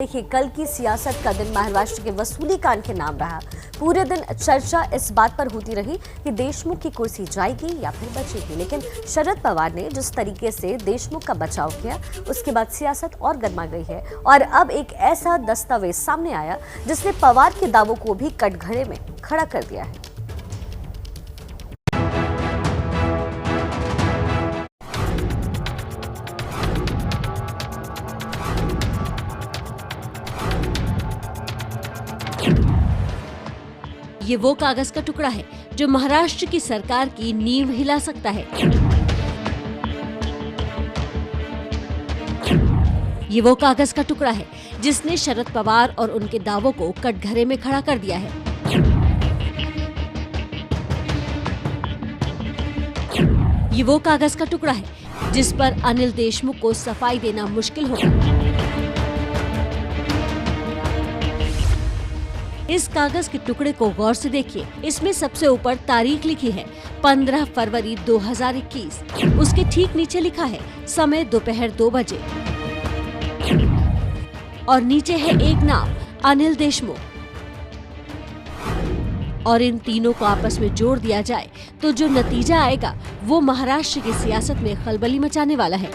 देखिए, कल की सियासत का दिन महाराष्ट्र के वसूली कांड के नाम रहा। पूरे दिन चर्चा इस बात पर होती रही कि देशमुख की कुर्सी जाएगी या फिर बचेगी, लेकिन शरद पवार ने जिस तरीके से देशमुख का बचाव किया, उसके बाद सियासत और गर्मा गई है। और अब एक ऐसा दस्तावेज सामने आया जिसने पवार के दावों को भी कटघरे में खड़ा कर दिया है। ये वो कागज का टुकड़ा है जो महाराष्ट्र की सरकार की नींव हिला सकता है। ये वो कागज का टुकड़ा है जिसने शरद पवार और उनके दावों को कटघरे में खड़ा कर दिया है। ये वो कागज का टुकड़ा है जिस पर अनिल देशमुख को सफाई देना मुश्किल होगा। इस कागज के टुकड़े को गौर से देखिए। इसमें सबसे ऊपर तारीख लिखी है 15 फरवरी 2021। उसके ठीक नीचे लिखा है समय दोपहर 2 बजे और नीचे है एक नाम, अनिल देशमुख। और इन तीनों को आपस में जोड़ दिया जाए तो जो नतीजा आएगा वो महाराष्ट्र की सियासत में खलबली मचाने वाला है,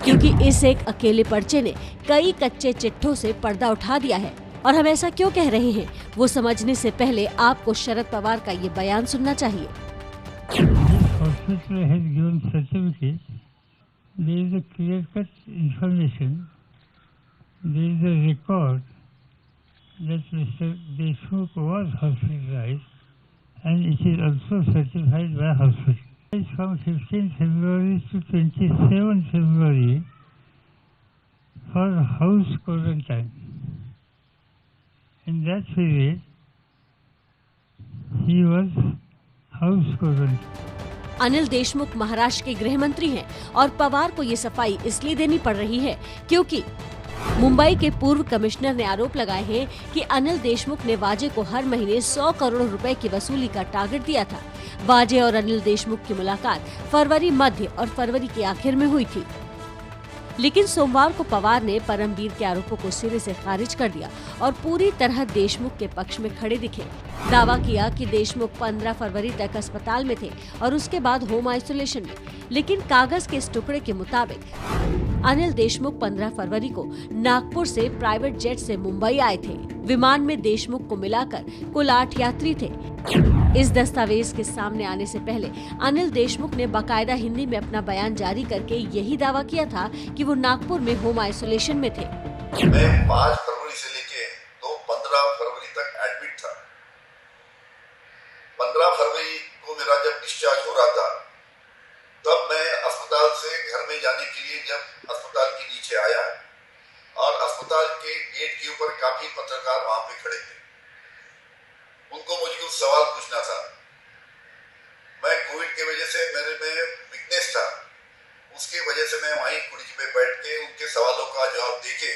क्योंकि इस एक अकेले पर्चे ने कई कच्चे चिट्ठों से पर्दा उठा दिया है। और हम ऐसा क्यों कह रहे हैं, वो समझने से पहले आपको शरद पवार का ये बयान सुनना चाहिए। From 15 February to 27 February for house quarantine. In that period, he was house quarantine. Anil Deshmukh Maharashtra के गृह मंत्री हैं और पवार को ये सफाई इसलिए देनी पड़ रही है क्योंकि मुंबई के पूर्व कमिश्नर ने आरोप लगाए हैं कि अनिल देशमुख ने वाजे को हर महीने 100 करोड़ रुपए की वसूली का टारगेट दिया था। वाजे और अनिल देशमुख की मुलाकात फरवरी मध्य और फरवरी के आखिर में हुई थी, लेकिन सोमवार को पवार ने परमवीर के आरोपों को सिरे से खारिज कर दिया और पूरी तरह देशमुख के पक्ष में खड़े दिखे। दावा किया कि देशमुख 15 फरवरी तक अस्पताल में थे और उसके बाद होम आइसोलेशन में, लेकिन कागज के इस टुकड़े के मुताबिक अनिल देशमुख 15 फरवरी को नागपुर से प्राइवेट जेट से मुंबई आए थे। विमान में देशमुख को मिलाकर कुल 8 यात्री थे। इस दस्तावेज के सामने आने से पहले अनिल देशमुख ने बाकायदा हिंदी में अपना बयान जारी करके यही दावा किया था कि वो नागपुर में होम आइसोलेशन में थे। मैं 5 फरवरी से लेके तो 15 फरवरी तक एडमिट था। 15 फरवरी को मेरा जब डिस्चार्ज हो रहा था, तब मैं अस्पताल से घर में जाने के लिए जब अस्पताल के नीचे आया और अस्पताल के गेट के ऊपर काफी पत्रकार वहां पे खड़े थे। उनको मुझे कुछ सवाल पूछना था। मैं कोविड के वजह से मेरे में वीकनेस था, उसके वजह से मैं वहीं कुर्सी पे बैठ के उनके सवालों का जवाब देके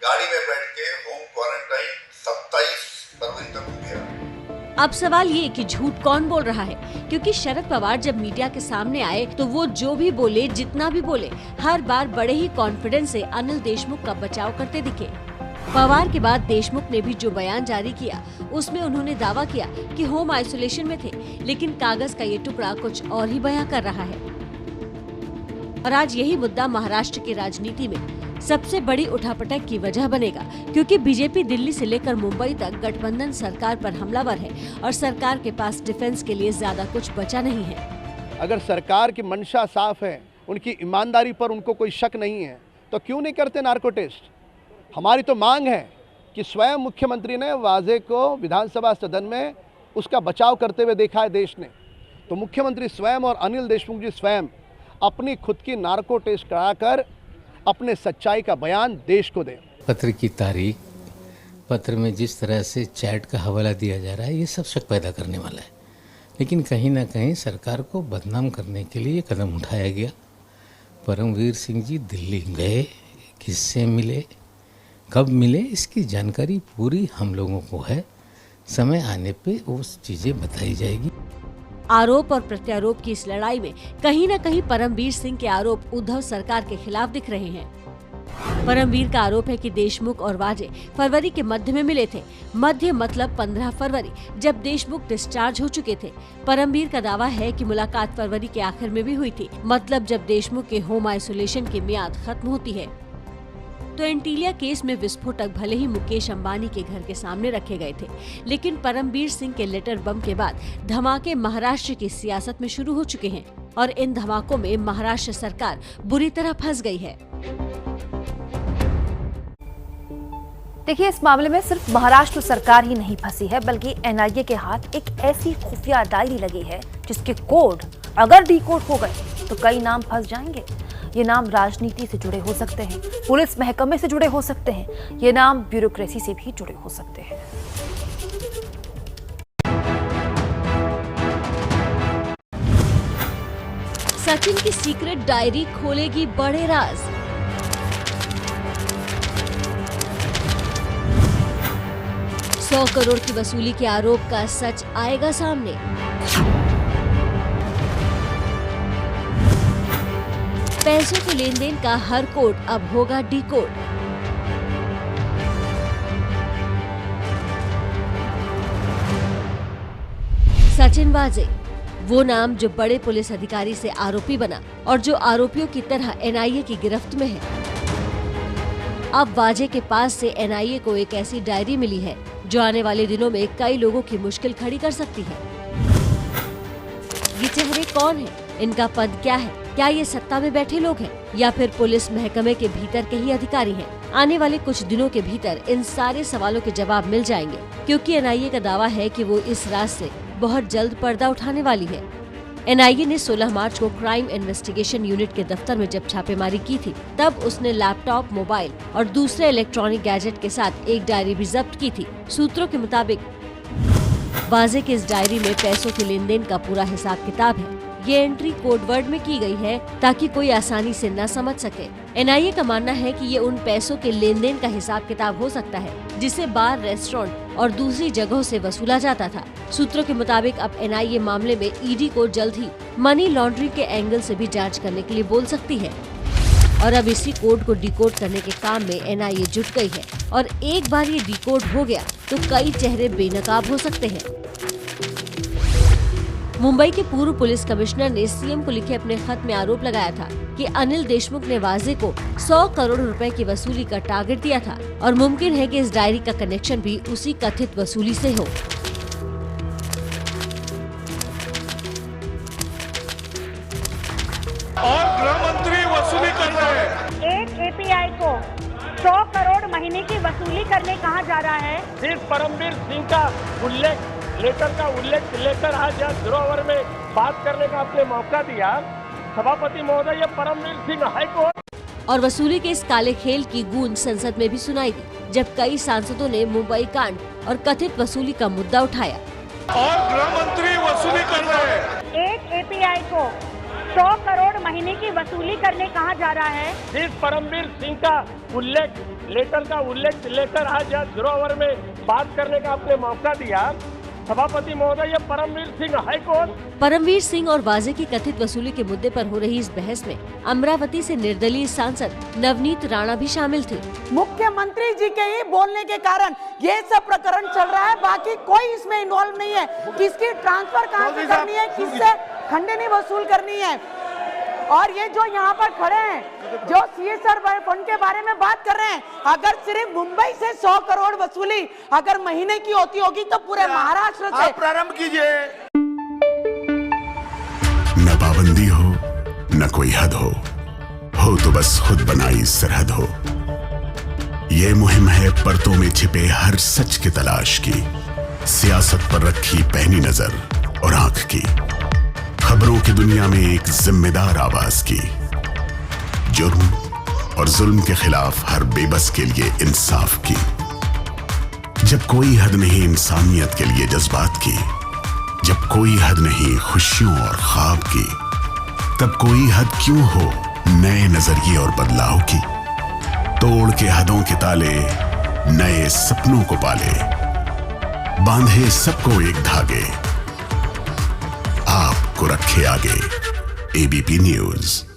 गाड़ी में बैठ के होम क्वारंटाइन 27 फरवरी तक हो गया। अब सवाल ये कि झूठ कौन बोल रहा है, क्योंकि शरद पवार जब मीडिया के सामने आए तो वो जो भी बोले, जितना भी बोले, हर बार बड़े ही कॉन्फिडेंस से अनिल देशमुख का बचाव करते दिखे। पवार के बाद देशमुख ने भी जो बयान जारी किया उसमें उन्होंने दावा किया कि होम आइसोलेशन में थे, लेकिन कागज का ये टुकड़ा कुछ और ही बयां कर रहा है। और आज यही मुद्दा महाराष्ट्र की राजनीति में सबसे बड़ी उठापटक की वजह बनेगा, क्योंकि बीजेपी दिल्ली से लेकर मुंबई तक गठबंधन सरकार पर हमलावर है और सरकार के पास डिफेंस के लिए ज्यादा कुछ बचा नहीं है। अगर सरकार की मंशा साफ है, उनकी ईमानदारी पर उनको कोई शक नहीं है, तो क्यों नहीं करते नार्को टेस्ट। हमारी तो मांग है कि स्वयं मुख्यमंत्री ने वाजे को विधानसभा सदन में उसका बचाव करते हुए देखा है देश ने, तो मुख्यमंत्री स्वयं और अनिल देशमुख जी स्वयं अपनी खुद की नार्को टेस्ट कराकर अपने सच्चाई का बयान देश को दें। पत्र की तारीख, पत्र में जिस तरह से चैट का हवाला दिया जा रहा है, ये सब शक पैदा करने वाला है। लेकिन कहीं ना कहीं सरकार को बदनाम करने के लिए कदम उठाया गया। परमवीर सिंह जी दिल्ली गए, किससे मिले, कब मिले, इसकी जानकारी पूरी हम लोगों को है। समय आने पे वो चीज़ें बताई जाएगी। आरोप और प्रत्यारोप की इस लड़ाई में कहीं न कहीं परमवीर सिंह के आरोप उद्धव सरकार के खिलाफ दिख रहे हैं। परमवीर का आरोप है कि देशमुख और वाजे फरवरी के मध्य में मिले थे। मध्य मतलब 15 फरवरी, जब देशमुख डिस्चार्ज हो चुके थे। परमवीर का दावा है कि मुलाकात फरवरी के आखिर में भी हुई थी, मतलब जब देशमुख के होम आइसोलेशन की मियाद खत्म होती है। तो एंटीलिया केस में विस्फोटक भले ही मुकेश अंबानी के घर के सामने रखे गए थे, लेकिन परमवीर सिंह के लेटर बम के बाद धमाके महाराष्ट्र की सियासत में शुरू हो चुके हैं और इन धमाकों में महाराष्ट्र सरकार बुरी तरह फंस गई है। देखिए, इस मामले में सिर्फ महाराष्ट्र सरकार ही नहीं फंसी है, बल्कि एनआईए के हाथ एक ऐसी खुफिया डायरी लगी है जिसके कोड अगर डीकोड हो गए तो कई नाम फंस जाएंगे। ये नाम राजनीति से जुड़े हो सकते हैं, पुलिस महकमे से जुड़े हो सकते हैं, ये नाम ब्यूरोक्रेसी से भी जुड़े हो सकते हैं। सचिन की सीक्रेट डायरी खोलेगी बड़े राज। $100 करोड़ की वसूली के आरोप का सच आएगा सामने। पैसों के लेन देन का हर कोड अब होगा डीकोड। सचिन वाजे, वो नाम जो बड़े पुलिस अधिकारी से आरोपी बना और जो आरोपियों की तरह एनआईए की गिरफ्त में है। अब वाजे के पास से एनआईए को एक ऐसी डायरी मिली है जो आने वाले दिनों में कई लोगों की मुश्किल खड़ी कर सकती है। ये चेहरे कौन हैं? इनका पद क्या है? क्या ये सत्ता में बैठे लोग हैं या फिर पुलिस महकमे के भीतर के ही अधिकारी हैं? आने वाले कुछ दिनों के भीतर इन सारे सवालों के जवाब मिल जाएंगे, क्योंकि एनआईए का दावा है कि वो इस राज से बहुत जल्द पर्दा उठाने वाली है। एनआईए ने 16 मार्च को क्राइम इन्वेस्टिगेशन यूनिट के दफ्तर में जब छापेमारी की थी, तब उसने लैपटॉप, मोबाइल और दूसरे इलेक्ट्रॉनिक गैजेट के साथ एक डायरी भी जब्त की थी। सूत्रों के मुताबिक वाजे की इस डायरी में पैसों के लेन देन का पूरा हिसाब किताब है। ये एंट्री कोड वर्ड में की गई है ताकि कोई आसानी से न समझ सके। एनआईए का मानना है कि ये उन पैसों के लेन देन का हिसाब किताब हो सकता है जिसे बार, रेस्टोरेंट और दूसरी जगहों से वसूला जाता था। सूत्रों के मुताबिक अब एनआईए मामले में ईडी को जल्द ही मनी लॉन्ड्रिंग के एंगल से भी जांच करने के लिए बोल सकती है और अब इसी कोड को डिकोड करने के काम में एनआईए जुट गई है। और एक बार ये डिकोड हो गया तो कई चेहरे बेनकाब हो सकते हैं। मुंबई के पूर्व पुलिस कमिश्नर ने सीएम को लिखे अपने खत में आरोप लगाया था कि अनिल देशमुख ने वाजे को 100 करोड़ रुपए की वसूली का टारगेट दिया था और मुमकिन है कि इस डायरी का कनेक्शन भी उसी कथित वसूली से हो। और गृह मंत्री वसूली कर रहे हैं। एक एपीआई को 100 करोड़ महीने की वसूली करने कहा जा रहा है। सिर्फ परमवीर सिंह का उल्लेख, लेटर का उल्लेख लेकर आज यहाँ 0 आवर में बात करने का आपने मौका दिया। सभापति महोदय, ये परमवीर सिंह हाईकोर्ट और वसूली के इस काले खेल की गूंज संसद में भी सुनाई दी, जब कई सांसदों ने मुंबई कांड और कथित वसूली का मुद्दा उठाया। और गृह मंत्री वसूली कर रहे हैं। एक एपीआई को 100 करोड़ महीने की वसूली करने कहा जा रहा है। सिर्फ परमवीर सिंह का उल्लेख, लेटर का उल्लेख लेकर आज यहाँ 0 आवर में बात करने का आपने मौका दिया। सभापति महोदय, ये परमवीर सिंह हाईकोर्ट। परमवीर सिंह और वाजे की कथित वसूली के मुद्दे पर हो रही इस बहस में अमरावती से निर्दलीय सांसद नवनीत राणा भी शामिल थे। मुख्यमंत्री जी के ही बोलने के कारण ये सब प्रकरण चल रहा है, बाकी कोई इसमें इन्वॉल्व नहीं है। किसकी ट्रांसफर कहाँ से करनी है, किससे खंडनी वसूल करनी है। और ये जो यहाँ पर खड़े हैं, जो सीएसआर फंड के बारे में बात कर रहे हैं, अगर सिर्फ मुंबई से 100 करोड़ वसूली अगर महीने की होती होगी तो पूरे महाराष्ट्र से प्रारंभ कीजिए। न पाबंदी हो न कोई हद हो तो बस खुद बनाई सरहद हो। ये मुहिम है परतों में छिपे हर सच की तलाश की, सियासत पर रखी पैनी नजर और आंख की, खबरों की दुनिया में एक जिम्मेदार आवाज की, जुर्म और जुल्म के खिलाफ हर बेबस के लिए इंसाफ की। जब कोई हद नहीं इंसानियत के लिए जज्बात की, जब कोई हद नहीं खुशियों और ख्वाब की, तब कोई हद क्यों हो नए नजरिए और बदलाव की। तोड़ के हदों के ताले नए सपनों को पाले, बांधे सबको एक धागे। आओ को रखे आगे। ABP news.